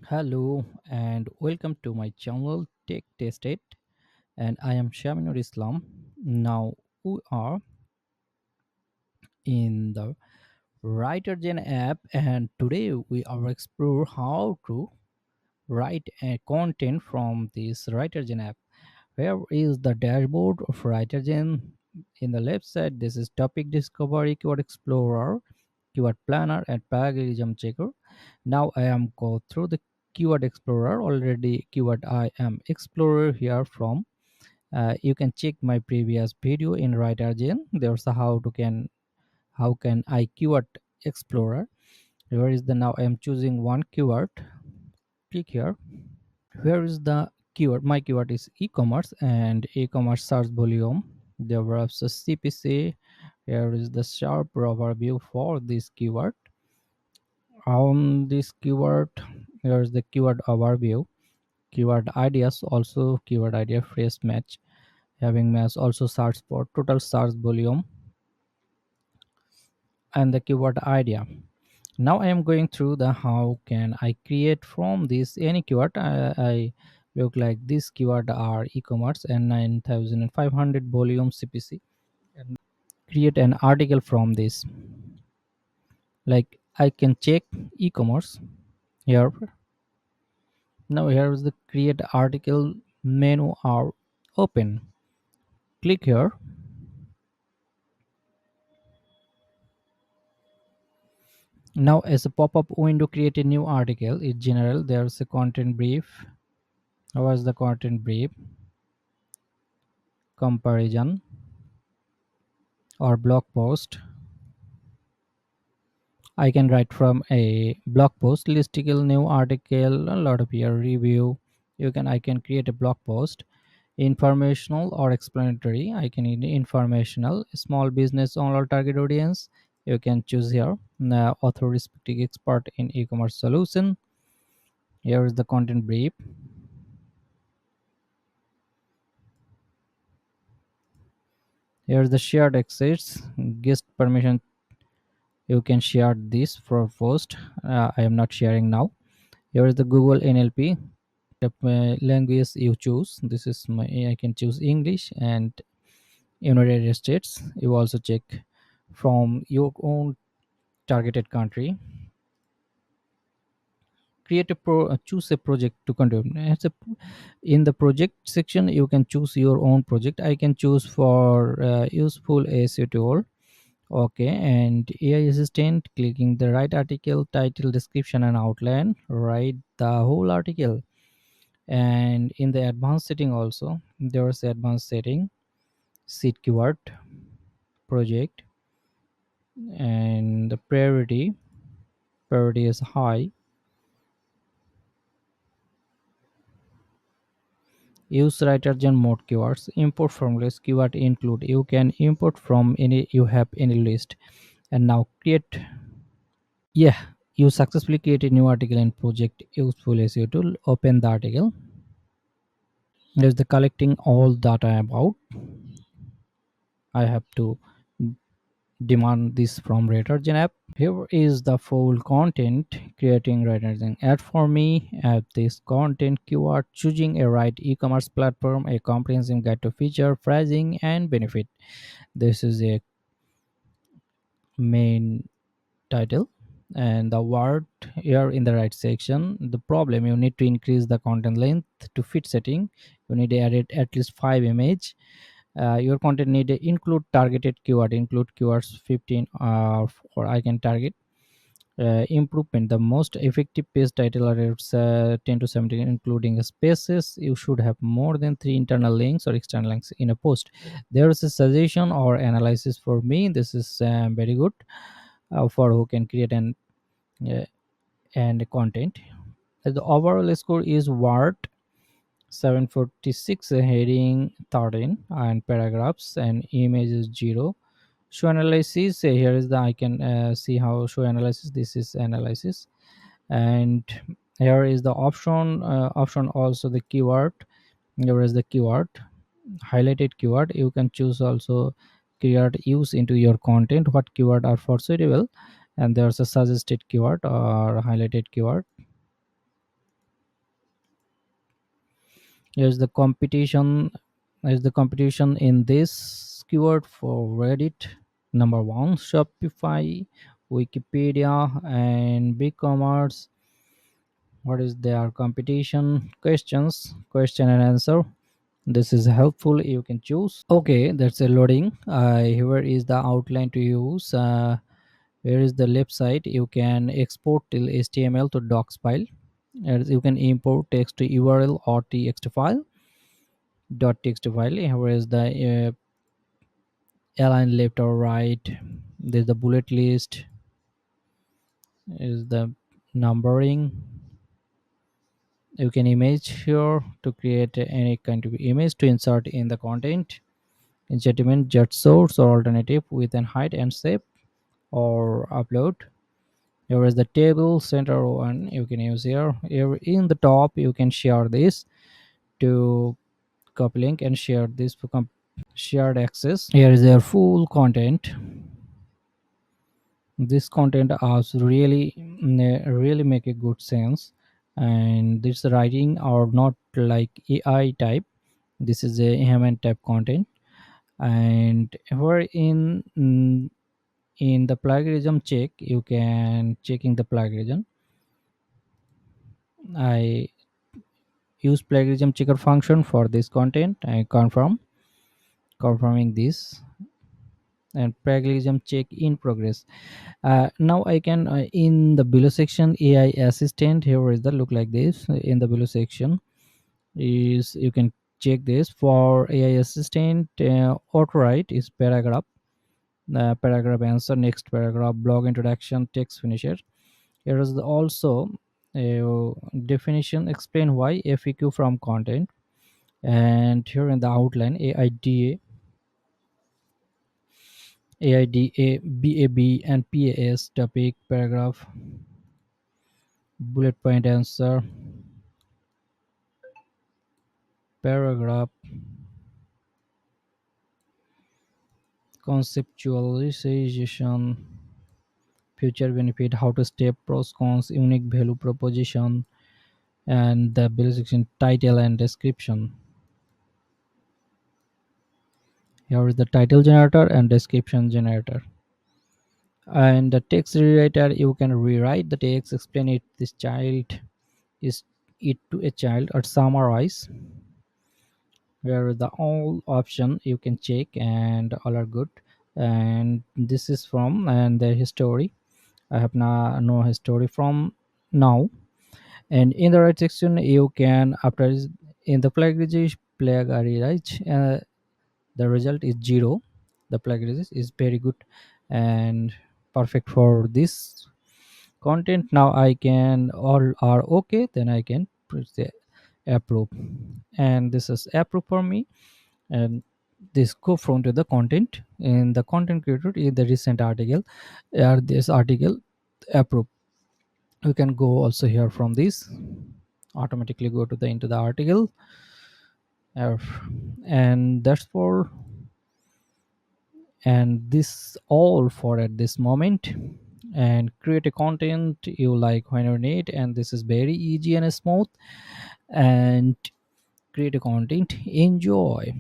Hello and welcome to my channel Tech Tested, and I am Shaminur Islam. Now we are in the Writerzen app, and today we are explore how to write a content from this Writerzen app. Where is the dashboard of Writerzen? In the left side, this is topic discovery, keyword explorer, keyword planner, and plagiarism checker. Now I am go through the keyword explorer. Already keyword I am explorer here from. You can check my previous video in Writergen. There's a how can I keyword explorer. Where is the now I am choosing one keyword. Click here. Where is the keyword? My keyword is e-commerce and e-commerce search volume. There was a CPC. Here is the sharp overview for this keyword. On this keyword, here is the keyword overview. Keyword ideas, also keyword idea phrase match. Having match also search for total search volume and the keyword idea. Now I am going through the how can I create from this any keyword. I look like this keyword are e-commerce and 9500 volume CPC, and create an article from this. Like I can check e-commerce here. Now here is the create article menu are open. Click here. Now as a pop-up window create a new article. It's general. There's a content brief. How is the content brief? Comparison or blog post. I can write from a blog post, listicle, new article, a lot of your review. I can create a blog post, informational or explanatory. I can informational, small business owner target audience. You can choose here. Now, author respecting expert in e-commerce solution. Here is the content brief. Here is the shared access, guest permission. You can share this for post. I am not sharing now. Here is the Google NLP. The language you choose. This is my. I can choose English and United States. You also check from your own targeted country. Create a choose a project to contribute. In the project section, you can choose your own project. I can choose for useful SEO tool. Okay, and AI assistant. Clicking the right article, title, description, and outline. Write the whole article. And in the advanced setting also, there is advanced setting, seed keyword, project, and the priority is high. Use Writergen mode keywords. Import from list keyword include. You can import from any you have any list. And now create. Yeah, you successfully created new article in project useful SEO tool. Open the article. There's the collecting all data about. I have to demand this from Writergen app. Here is the full content. Creating Writergen ad for me. Add this content keyword. Choosing a right e-commerce platform. A comprehensive guide to feature, pricing, and benefit. This is a main title, and the word here in the right section. The problem, you need to increase the content length to fit setting. You need to edit at least 5 image. Your content need to include targeted keyword. Include keywords 15 or I can target. Improvement, the most effective page title are 10 to 17 including spaces. You should have more than 3 internal links or external links in a post. There is a suggestion or analysis for me. This is very good for who can create uh, and content. The overall score is word 746, heading 13, and paragraphs and image is 0. Show analysis, here is the I can see how show analysis. This is analysis, and here is the option also the keyword. Here is the keyword, highlighted keyword. You can choose also keyword use into your content, what keyword are for suitable, and there's a suggested keyword or highlighted keyword. Here's the competition. Here's the competition in this keyword for Reddit. Number one, Shopify, Wikipedia, and BigCommerce. What is their competition? Questions, question and answer. This is helpful. You can choose. Okay, that's a loading. Here is the outline to use. Here is the left side. You can export till HTML to docs file. As you can import text to URL or txt file. Dot txt file. Here is the align left or right. There's the bullet list. Is the numbering. You can image here to create any kind of image to insert in the content. Enchantment, jet source or alternative with an height and shape or upload. Here is the table center one you can use here. Here in the top you can share this to copy link and share this for shared access. Here is their full content. This content has really make a good sense, and this writing are not like AI type. This is a human type content. And here in the plagiarism check, you can checking the plagiarism. I use plagiarism checker function for this content. I confirming this, and plagiarism check in progress. Now I can in the below section AI assistant. Here is the look like this. In the below section is you can check this for AI assistant. Auto write is paragraph, paragraph answer, next paragraph, blog introduction, text finisher. Here is also a definition, explain why, FAQ from content. And here in the outline, AIDA, BAB, and PAS, topic, paragraph, bullet point answer, paragraph, conceptualization, future benefit, how to step, pros, cons, unique value proposition, and the below section title and description. Here is the title generator and description generator. And the text rewriter, you can rewrite the text, explain it this child is it to a child, or summarize. Where the all option you can check and all are good. And this is from and the history. I have no history from now. And in the right section you can after in the plagiarize, the result is zero. The plagiarism is very good and perfect for this content. Now I can all are okay, then I can press the approve, and this is approve for me. And this go from to the content in the content creator in the recent article, or this article approve. You can go also here from this automatically go to the into the article. uh, and that's for and this all for at this moment. And create a content you like when you need, and this is very easy and smooth. And create a content, enjoy.